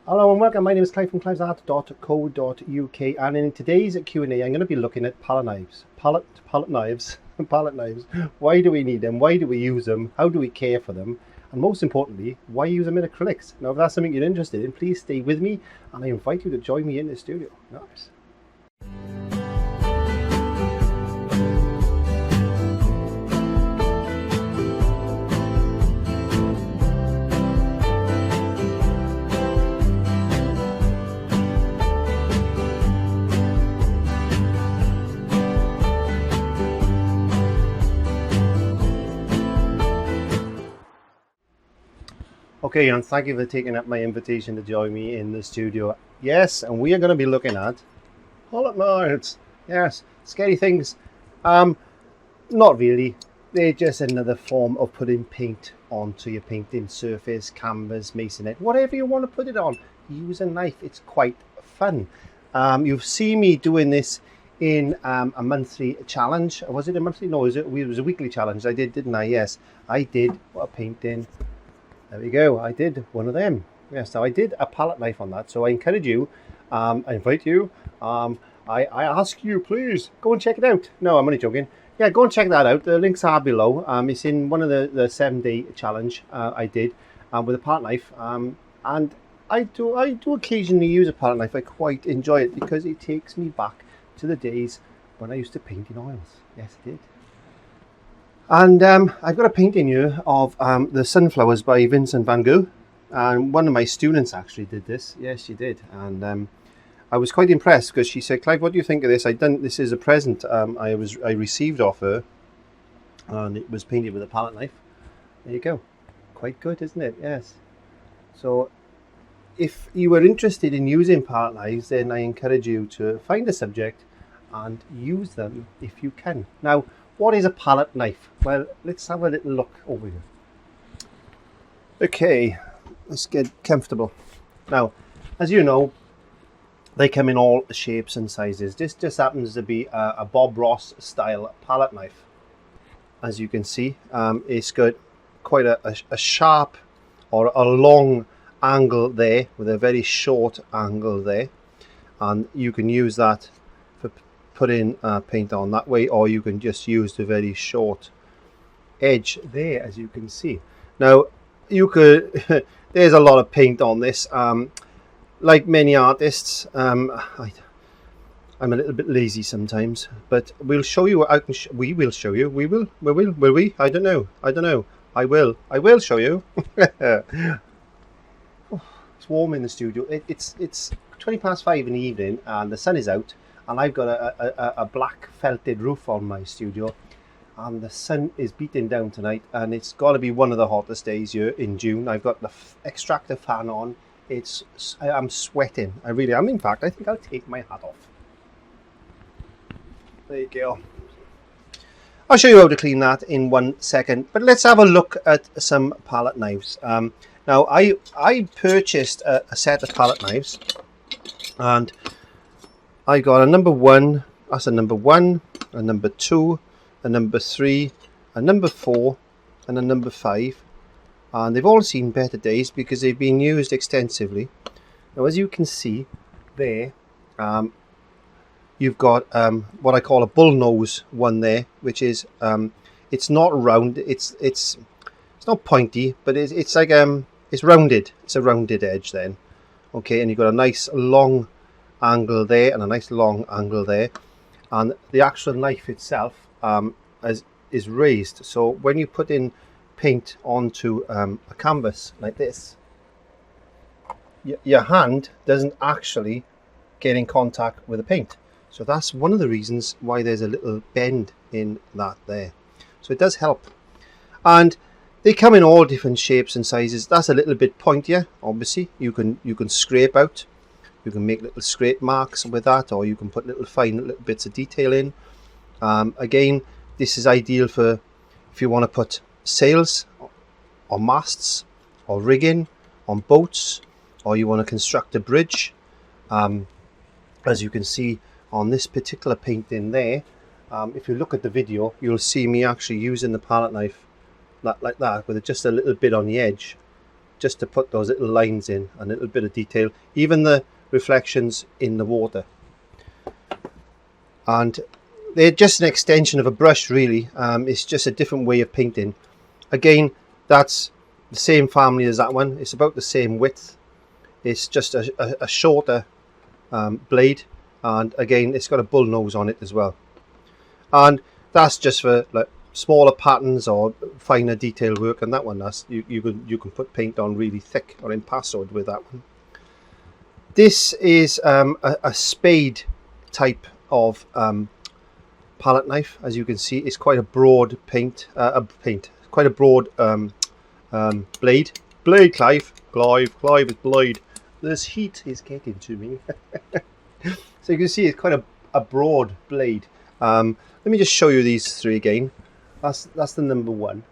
Hello and welcome, my name is Clive from clivesart.co.uk, and in today's Q&A I'm going to be looking at palette knives. Palette knives. Why do we need them? Why do we use them? How do we care for them? And most importantly, why use them in acrylics? Now if that's something you're interested in, please stay with me and I invite you to join me in the studio. Nice. Okay, and thank you for taking up my invitation to join me in the studio. Yes, and we are going to be looking at palette knives. Yes, scary things. Not really. They're just another form of putting paint onto your painting surface, canvas, masonette, whatever you want to put it on. Use a knife. It's quite fun. You've seen me doing this in a monthly challenge. Was it a monthly? No, it was a weekly challenge. I did, didn't I? Yes, I did. What a painting. There we go, I did one of them. Yes, so I did a palette knife on that. So I encourage you, I invite you, I ask you, please, go and check it out. No, I'm only joking. Yeah, go and check that out. The links are below. It's in one of the 7-day challenge I did with a palette knife. And I do occasionally use a palette knife. I quite enjoy it because it takes me back to the days when I used to paint in oils. Yes, it did. And I've got a painting here of the Sunflowers by Vincent van Gogh, and one of my students actually did this. Yes, she did, and I was quite impressed because she said, "Clive, what do you think of this? This is a present I received off her, and it was painted with a palette knife." There you go, quite good, isn't it? Yes. So, if you were interested in using palette knives, then I encourage you to find a subject and use them if you can. Now, what is a palette knife? Well, let's have a little look over here. Okay, let's get comfortable. Now, as you know, they come in all shapes and sizes. This just happens to be a Bob Ross style palette knife. As you can see, it's got quite a sharp or a long angle there with a very short angle there. And you can use that for putting paint on that way, or you can just use the very short edge there, as you can see. Now you could there's a lot of paint on this. Like many artists, I'm a little bit lazy sometimes, but we'll show you. We will show you. Will we? I don't know. I will show you. Oh, it's warm in the studio. It's 5:20 in the evening and the sun is out. And I've got a black felted roof on my studio, and the sun is beating down tonight, and it's got to be one of the hottest days here in June. I've got the extractor fan on. I'm sweating. I really am. In fact, I think I'll take my hat off. There you go. I'll show you how to clean that in 1 second, but let's have a look at some palette knives. Now, I purchased a set of palette knives, and I got a number 1, that's a number 1, a number 2, a number 3, a number 4, and a number 5. And they've all seen better days because they've been used extensively. Now, as you can see there, you've got what I call a bull nose one there, which is it's not round, it's not pointy, but it's like it's rounded. It's a rounded edge then. Okay, and you've got a nice long angle there and a nice long angle there, and the actual knife itself is raised, so when you put in paint onto a canvas like this, your hand doesn't actually get in contact with the paint. So that's one of the reasons why there's a little bend in that there. So it does help, and they come in all different shapes and sizes. That's a little bit pointier. Obviously you can scrape out. You can make little scrape marks with that, or you can put little fine little bits of detail in. Again, this is ideal for if you want to put sails or masts or rigging on boats, or you want to construct a bridge. As you can see on this particular painting there, if you look at the video, you'll see me actually using the palette knife like that, with just a little bit on the edge just to put those little lines in and a little bit of detail, even the reflections in the water. And they're just an extension of a brush, really. It's just a different way of painting. Again, that's the same family as that one. It's about the same width. It's just a shorter blade, and again it's got a bull nose on it as well. And that's just for like smaller patterns or finer detail work. And that one, that's you can put paint on really thick or impassoed with that one. This is a spade type of palette knife. As you can see, it's quite a broad quite a broad blade. Clive is blade. This heat is getting to me. So you can see it's quite a broad blade. Let me just show you these three again. That's the number one.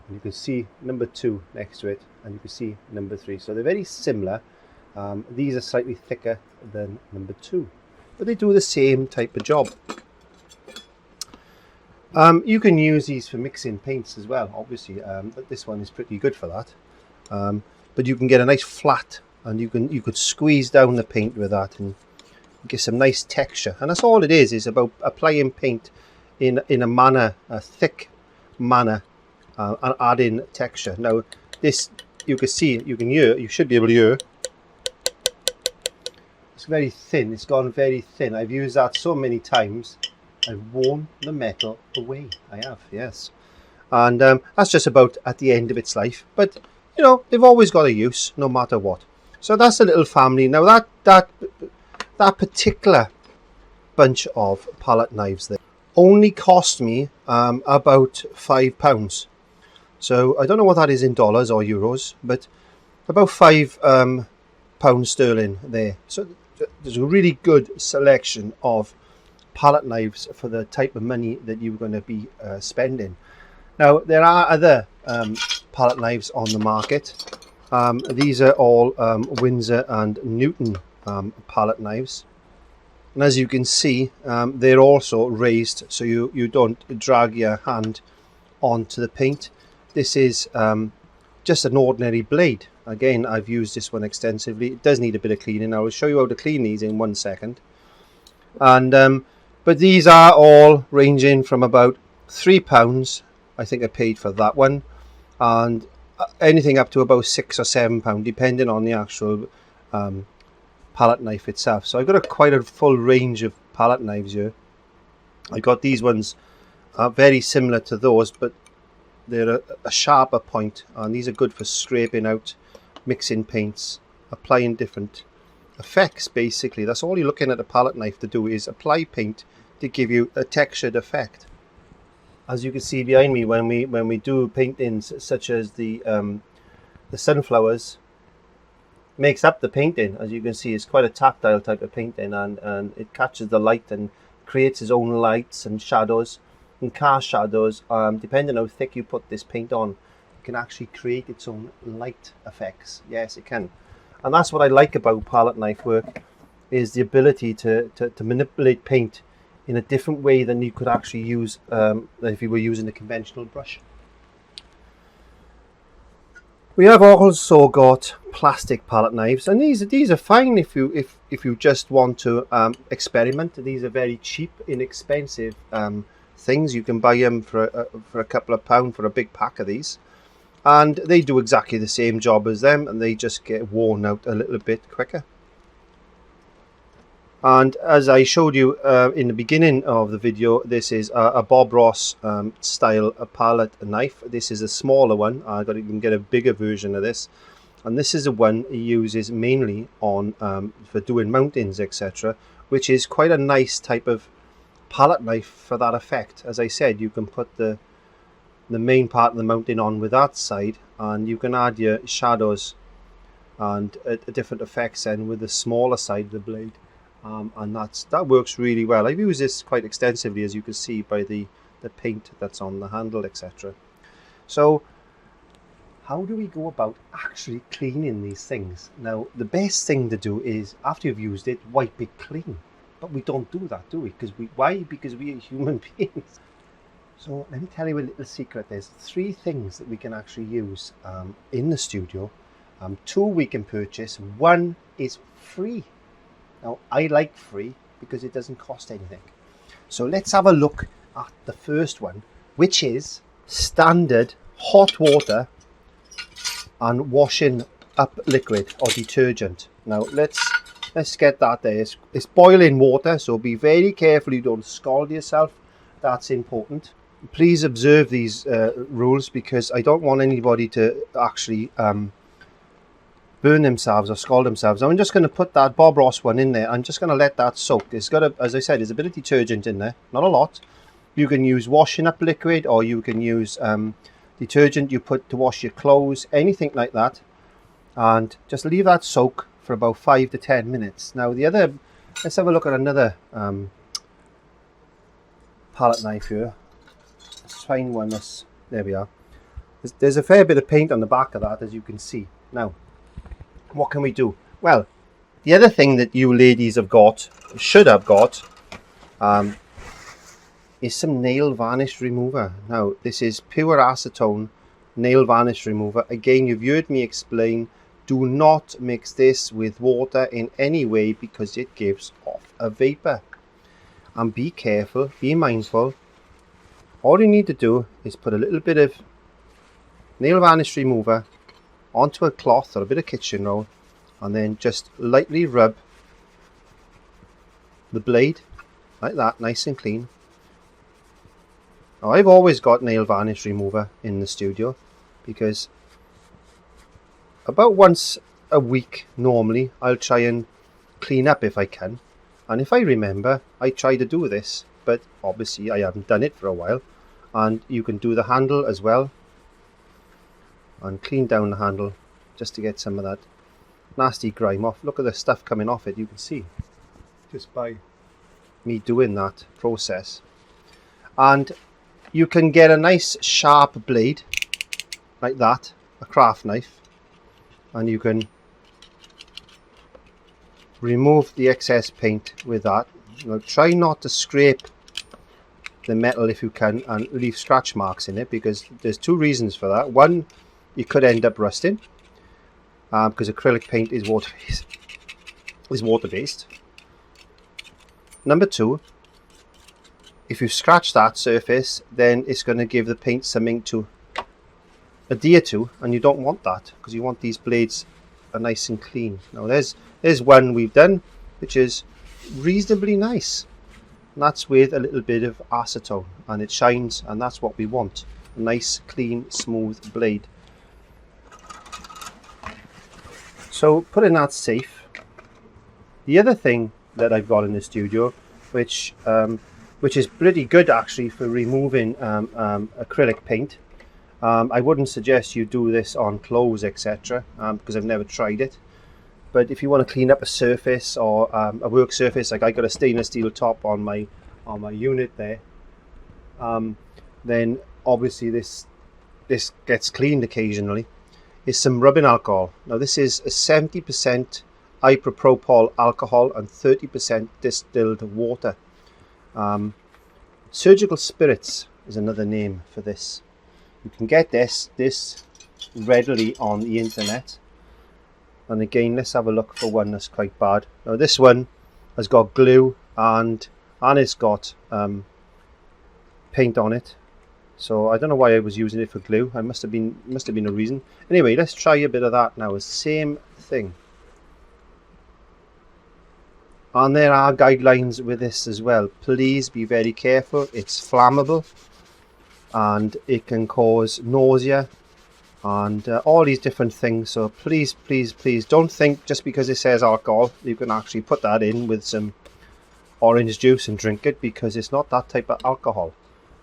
And you can see number two next to it, and you can see number three. So they're very similar. These are slightly thicker than number two, but they do the same type of job. You can use these for mixing paints as well, obviously, but this one is pretty good for that. But you can get a nice flat, and you could squeeze down the paint with that and get some nice texture. And that's all it is about applying paint in a thick manner, and adding texture. Now this, you can see, you should be able to hear. It's very thin. It's gone very thin. I've used that so many times. I've worn the metal away. I have, yes. And that's just about at the end of its life. But you know, they've always got a use, no matter what. So that's a little family. Now that particular bunch of palette knives there only cost me about £5. So I don't know what that is in dollars or euros, but about £5 sterling there. So there's a really good selection of palette knives for the type of money that you're going to be spending. Now there are other palette knives on the market. These are all Winsor and Newton palette knives, and as you can see, they're also raised so you don't drag your hand onto the paint. This is just an ordinary blade. Again, I've used this one extensively. It does need a bit of cleaning. I will show you how to clean these in 1 second. And but these are all ranging from about £3, I think I paid for that one, and anything up to about £6 or £7, depending on the actual palette knife itself. So I've got quite a full range of palette knives here. I got these ones very similar to those, but they're a sharper point, and these are good for scraping out, mixing paints, applying different effects. Basically, that's all you're looking at a palette knife to do, is apply paint to give you a textured effect. As you can see behind me, when we do paintings such as the sunflowers, makes up the painting. As you can see, it's quite a tactile type of painting, and it catches the light and creates its own lights and shadows and cast shadows. Depending on how thick you put this paint on, it can actually create its own light effects. Yes, it can. And that's what I like about palette knife work, is the ability to manipulate paint in a different way than you could actually use if you were using a conventional brush. We have also got plastic palette knives, and these are fine if you just want to experiment. These are very cheap, inexpensive things. You can buy them for a couple of pounds for a big pack of these, and they do exactly the same job as them, and they just get worn out a little bit quicker. And as I showed you in the beginning of the video, this is a Bob Ross style palette knife. This is a smaller one. You can get a bigger version of this, and this is the one he uses mainly on for doing mountains, etc., which is quite a nice type of palette knife for that effect. As I said, you can put the main part of the mountain on with that side, and you can add your shadows and different effects then with the smaller side of the blade. And that works really well. I've used this quite extensively, as you can see by the paint that's on the handle, etc. So how do we go about actually cleaning these things? Now, the best thing to do is, after you've used it, wipe it clean. But we don't do that, do we? Why? Because we are human beings. So let me tell you a little secret. There's 3 things that we can actually use in the studio 2 we can purchase, 1 is free. Now I like free because it doesn't cost anything. So let's have a look at the first one, which is standard hot water and washing up liquid or detergent. Now let's get that there. It's boiling water, so be very careful you don't scald yourself. That's important. Please observe these rules, because I don't want anybody to actually burn themselves or scald themselves. I'm just going to put that Bob Ross one in there. I'm just going to let that soak. It's got as I said, there's a bit of detergent in there, not a lot. You can use washing up liquid, or you can use detergent you put to wash your clothes, anything like that. And just leave that soak for about 5 to 10 minutes. Now let's have a look at another palette knife here. Let's find one there we are. There's a fair bit of paint on the back of that, as you can see. Now, what can we do? Well, the other thing that you ladies should have got, is some nail varnish remover. Now, this is pure acetone nail varnish remover. Again, you've heard me explain, do not mix this with water in any way, because it gives off a vapor. And be careful, be mindful. All you need to do is put a little bit of nail varnish remover onto a cloth or a bit of kitchen roll, and then just lightly rub the blade like that, nice and clean. Now, I've always got nail varnish remover in the studio, because about once a week normally I'll try and clean up if I can, and if I remember I try to do this, but obviously I haven't done it for a while. And you can do the handle as well, and clean down the handle just to get some of that nasty grime off. Look at the stuff coming off it, you can see, just by me doing that process. And you can get a nice sharp blade like that, a craft knife, and you can remove the excess paint with that. Now, try not to scrape the metal if you can and leave scratch marks in it, because there's 2 reasons for that. One, you could end up rusting, because acrylic paint is water based. Number 2, if you scratch that surface, then it's going to give the paint something to adhere to, and you don't want that, because you want these blades are nice and clean. Now there's one we've done which is reasonably nice, and that's with a little bit of acetone, and it shines, and that's what we want, a nice clean smooth blade. So putting that safe. The other thing that I've got in the studio, which is pretty good actually for removing acrylic paint. I wouldn't suggest you do this on clothes, etc., because I've never tried it. But if you want to clean up a surface or a work surface, like I got a stainless steel top on my unit there, then obviously this gets cleaned occasionally, is some rubbing alcohol. Now this is a 70% isopropyl alcohol and 30% distilled water. Surgical spirits is another name for this. You can get this readily on the internet. And again, let's have a look for one that's quite bad. Now this one has got glue and it's got paint on it. So I don't know why I was using it for glue. I must have been a reason. Anyway, let's try a bit of that now. It's the same thing. And there are guidelines with this as well. Please be very careful. It's flammable and it can cause nausea and all these different things. So please don't think just because it says alcohol you can actually put that in with some orange juice and drink it, because it's not that type of alcohol.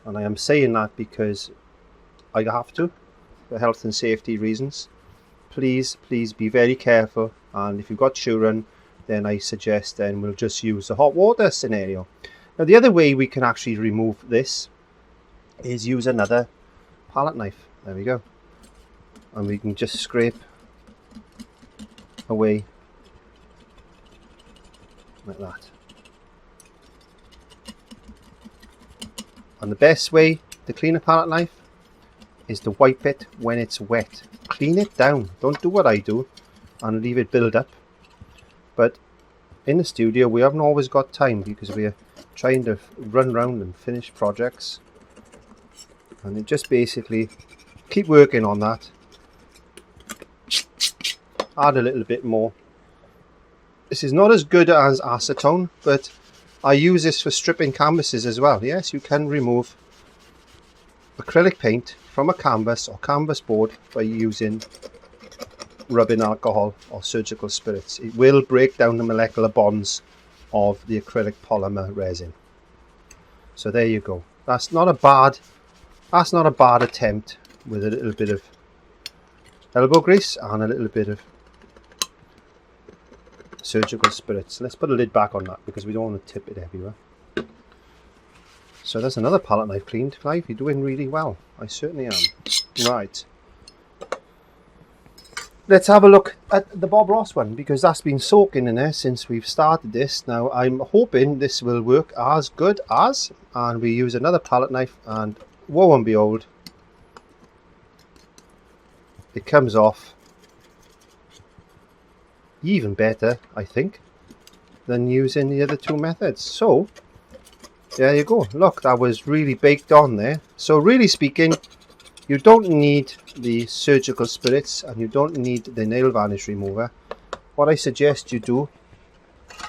And I am saying that because I have to, for health and safety reasons. Please be very careful, and if you've got children, then I suggest then we'll just use the hot water scenario. Now the other way we can actually remove this is use another palette knife. There we go. And we can just scrape away like that. And the best way to clean a palette knife is to wipe it when it's wet. clean it down. Don't do what I do and leave it build up. But in the studio we haven't always got time because we're trying to run around and finish projects, and it just basically keep working on that. Add a little bit more. This is not as good as acetone, but I use this for stripping canvases as well. Yes, you can remove acrylic paint from a canvas or canvas board by using rubbing alcohol or surgical spirits. It will break down the molecular bonds of the acrylic polymer resin. So there you go. That's not a bad attempt with a little bit of elbow grease and a little bit of surgical spirits. Let's put a lid back on that because we don't want to tip it everywhere. So there's another palette knife cleaned. Clive, you're doing really well. I certainly am. Right. Let's have a look at the Bob Ross one because that's been soaking in there since we've started this. Now I'm hoping this will work as good as, and we use another palette knife and woe and behold, it comes off even better, I think, than using the other two methods. So there you go. Look, that was really baked on there. So really speaking, you don't need the surgical spirits and you don't need the nail varnish remover. What I suggest you do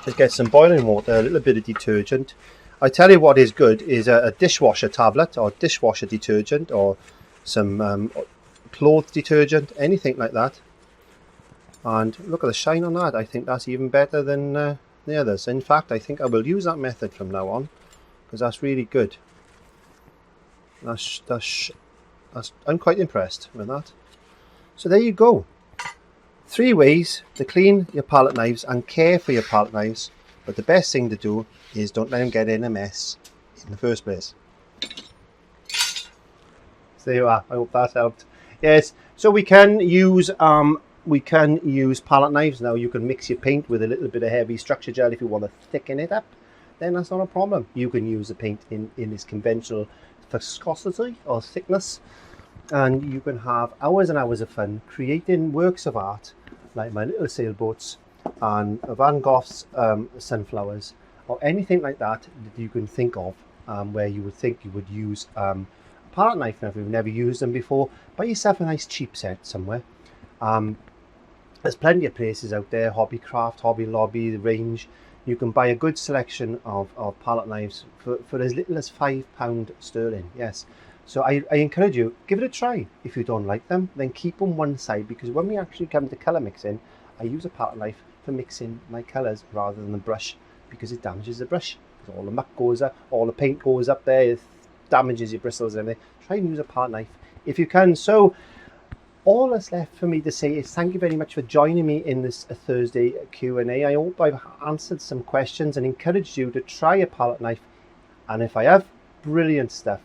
is get some boiling water, a little bit of detergent. I tell you what is good is a dishwasher tablet or dishwasher detergent or some cloth detergent, anything like that. And look at the shine on that. I think that's even better than the others. In fact, I think I will use that method from now on because that's really good. I'm quite impressed with that. So there you go. 3 ways to clean your palette knives and care for your palette knives. But the best thing to do is don't let them get in a mess in the first place. So there you are. I hope that helped. Yes. So we can use palette knives. Now you can mix your paint with a little bit of heavy structure gel if you want to thicken it up. Then that's not a problem. You can use the paint in its conventional viscosity or thickness, and you can have hours and hours of fun creating works of art like my little sailboats and Van Gogh's sunflowers or anything like that that you can think of, where you would think you would use a palette knife. Now if you've never used them before, buy yourself a nice cheap set somewhere. There's plenty of places out there, Hobbycraft, Hobby Lobby, The Range. You can buy a good selection of palette knives for as little as £5 sterling. Yes. So I encourage you, give it a try. If you don't like them, then keep them one side, because when we actually come to colour mixing, I use a palette knife for mixing my colours rather than the brush, because it damages the brush. All the muck goes up, all the paint goes up there, it damages your bristles and everything. Try and use a palette knife if you can. So all that's left for me to say is thank you very much for joining me in this Thursday Q&A. I hope I've answered some questions and encouraged you to try a palette knife. And if I have, brilliant stuff.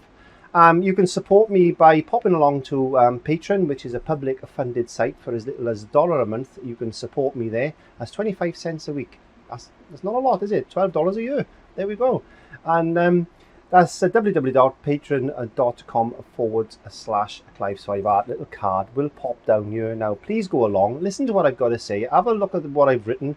You can support me by popping along to Patreon, which is a public funded site. For as little as $1 a month, you can support me there. That's 25 cents a week. That's not a lot, is it? $12 a year. There we go. And that's www.patreon.com/Clive5Art. Little card will pop down here. Now, please go along, listen to what I've got to say, have a look at what I've written,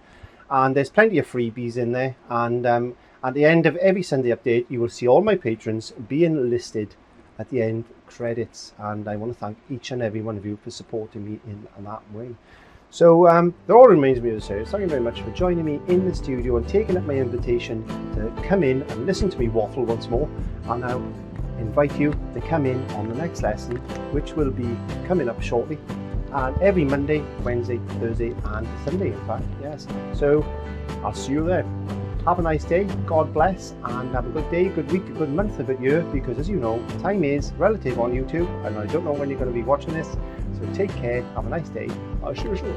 and there's plenty of freebies in there. And at the end of every Sunday update, you will see all my patrons being listed at the end credits. And I want to thank each and every one of you for supporting me in that way. So that all remains me to say is thank you very much for joining me in the studio and taking up my invitation to come in and listen to me waffle once more. And I'll invite you to come in on the next lesson, which will be coming up shortly, and every Monday, Wednesday, Thursday and Sunday, in fact. Yes. So I'll see you there. Have a nice day, God bless, and have a good day, good week, a good month, a good year, because as you know, time is relative on YouTube, and I don't know when you're going to be watching this. So take care, have a nice day. I'll see you soon.